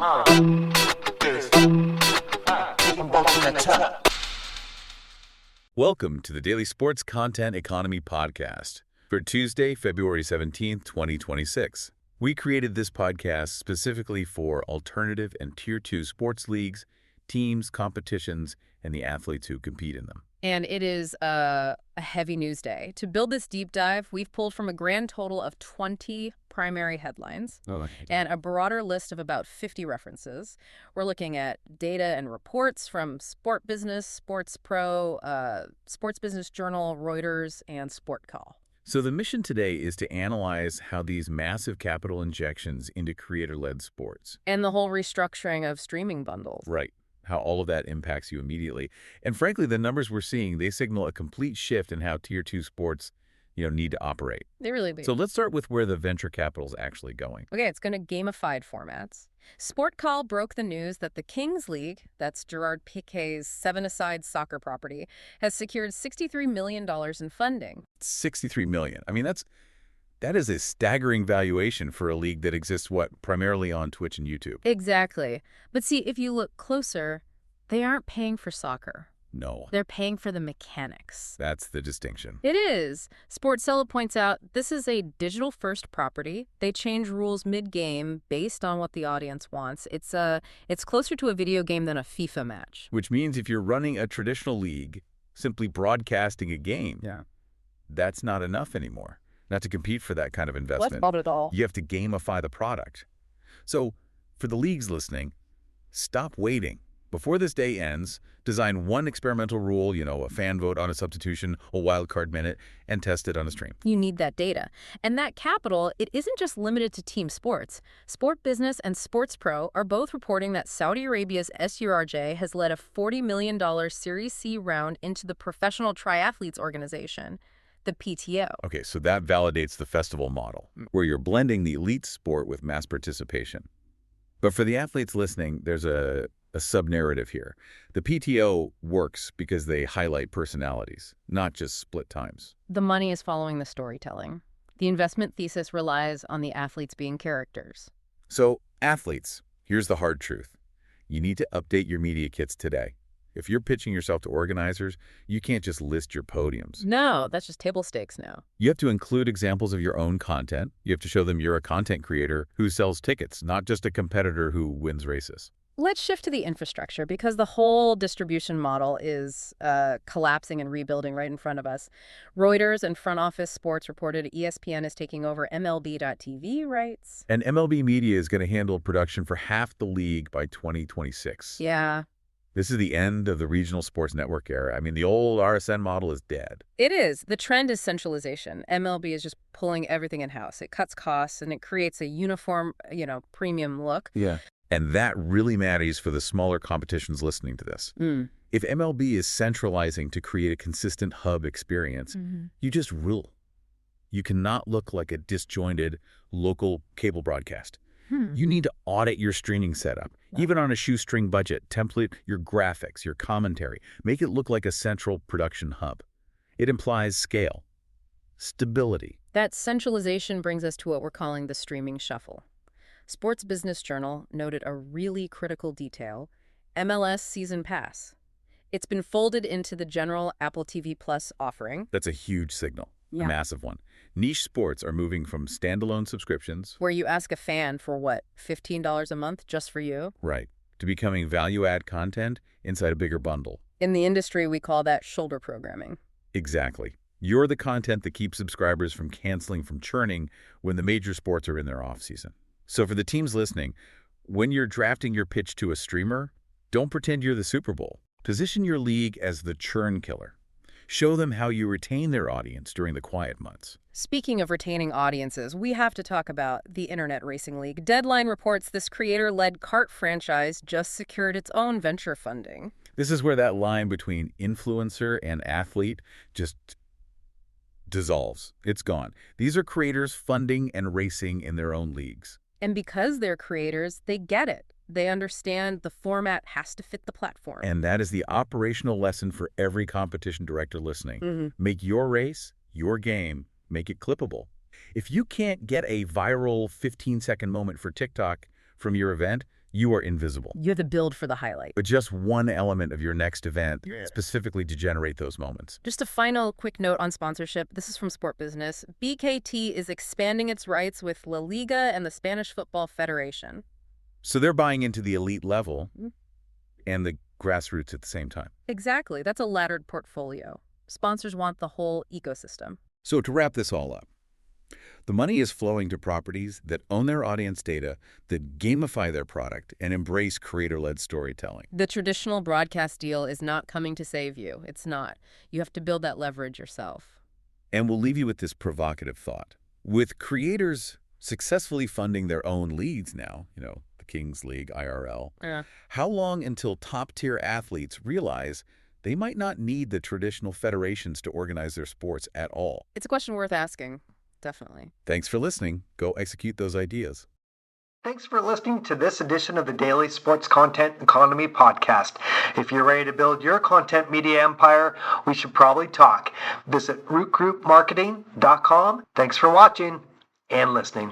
Welcome to the Daily Sports Content Economy Podcast for Tuesday, February 17th, 2026. We created this podcast specifically for alternative and Tier 2 sports leagues, teams, competitions, and the athletes who compete in them. And it is a heavy news day. To build this deep dive, we've pulled from a grand total of 20 primary headlines and a broader list of about 50 references. We're looking at data and reports from Sport Business, Sports Pro, Sports Business Journal, Reuters, and Sport Call. So the mission today is to analyze how these massive capital injections into creator-led sports And the whole restructuring of streaming bundles. Right. How all of that impacts you immediately. And frankly, the numbers we're seeing, they signal a complete shift in how Tier 2 sports, need to operate. They really do. So let's start with where the venture capital is actually going. Okay, it's going to gamified formats. Sport Call broke the news that the Kings League, that's Gerard Piqué's seven-a-side soccer property, has secured $63 million in funding. $63 million. I mean, that is a staggering valuation for a league that exists, primarily on Twitch and YouTube. Exactly. But see, if you look closer, they aren't paying for soccer. No. They're paying for the mechanics. That's the distinction. It is. Sportcella points out this is a digital-first property. They change rules mid-game based on what the audience wants. It's closer to a video game than a FIFA match. Which means if you're running a traditional league, simply broadcasting a game, that's not enough anymore. Not to compete for that kind of investment. Not at all. You have to gamify the product. So, for the leagues listening, stop waiting. Before this day ends, design one experimental rule, a fan vote on a substitution, a wildcard minute, and test it on a stream. You need that data. And that capital, it isn't just limited to team sports. Sport Business and Sports Pro are both reporting that Saudi Arabia's SURJ has led a $40 million Series C round into the Professional Triathletes Organization, the PTO. Okay, so that validates the festival model, where you're blending the elite sport with mass participation. But for the athletes listening, there's a sub-narrative here. The PTO works because they highlight personalities, not just split times. The money is following the storytelling. The investment thesis relies on the athletes being characters. So, athletes, here's the hard truth. You need to update your media kits today. If you're pitching yourself to organizers, you can't just list your podiums. No, that's just table stakes now. You have to include examples of your own content. You have to show them you're a content creator who sells tickets, not just a competitor who wins races. Let's shift to the infrastructure because the whole distribution model is collapsing and rebuilding right in front of us. Reuters and Front Office Sports reported ESPN is taking over MLB.TV rights. And MLB Media is going to handle production for half the league by 2026. Yeah. This is the end of the regional sports network era. I mean, the old RSN model is dead. It is. The trend is centralization. MLB is just pulling everything in-house. It cuts costs and it creates a uniform, premium look. Yeah. And that really matters for the smaller competitions listening to this. If MLB is centralizing to create a consistent hub experience, you just rule. You cannot look like a disjointed local cable broadcast. You need to audit your streaming setup, even on a shoestring budget, template your graphics, your commentary. Make it look like a central production hub. It implies scale, stability. That centralization brings us to what we're calling the streaming shuffle. Sports Business Journal noted a really critical detail: MLS Season Pass. It's been folded into the general Apple TV Plus offering. That's a huge signal, a massive one. Niche sports are moving from standalone subscriptions, where you ask a fan for what, $15 a month just for you? Right, to becoming value-add content inside a bigger bundle. In the industry, we call that shoulder programming. Exactly. You're the content that keeps subscribers from canceling, from churning when the major sports are in their off-season. So for the teams listening, when you're drafting your pitch to a streamer, don't pretend you're the Super Bowl. Position your league as the churn killer. Show them how you retain their audience during the quiet months. Speaking of retaining audiences, we have to talk about the Internet Racing League. Deadline reports this creator-led kart franchise just secured its own venture funding. This is where that line between influencer and athlete just dissolves. It's gone. These are creators funding and racing in their own leagues. And because they're creators, they get it. They understand the format has to fit the platform. And that is the operational lesson for every competition director listening. Make your race, your game, make it clippable. If you can't get a viral 15-second moment for TikTok from your event, you are invisible. You have to build for the highlight. But just one element of your next event specifically to generate those moments. Just a final quick note on sponsorship. This is from Sport Business. BKT is expanding its rights with La Liga and the Spanish Football Federation. So they're buying into the elite level and the grassroots at the same time. Exactly. That's a laddered portfolio. Sponsors want the whole ecosystem. So to wrap this all up, the money is flowing to properties that own their audience data, that gamify their product, and embrace creator-led storytelling. The traditional broadcast deal is not coming to save you. It's not. You have to build that leverage yourself. And we'll leave you with this provocative thought. With creators successfully funding their own leagues now, the Kings League, IRL, how long until top-tier athletes realize they might not need the traditional federations to organize their sports at all? It's a question worth asking. Definitely. Thanks for listening. Go execute those ideas. Thanks for listening to this edition of the Daily Sports Content Economy Podcast. If you're ready to build your content media empire, we should probably talk. Visit rootgroupmarketing.com. Thanks for watching and listening.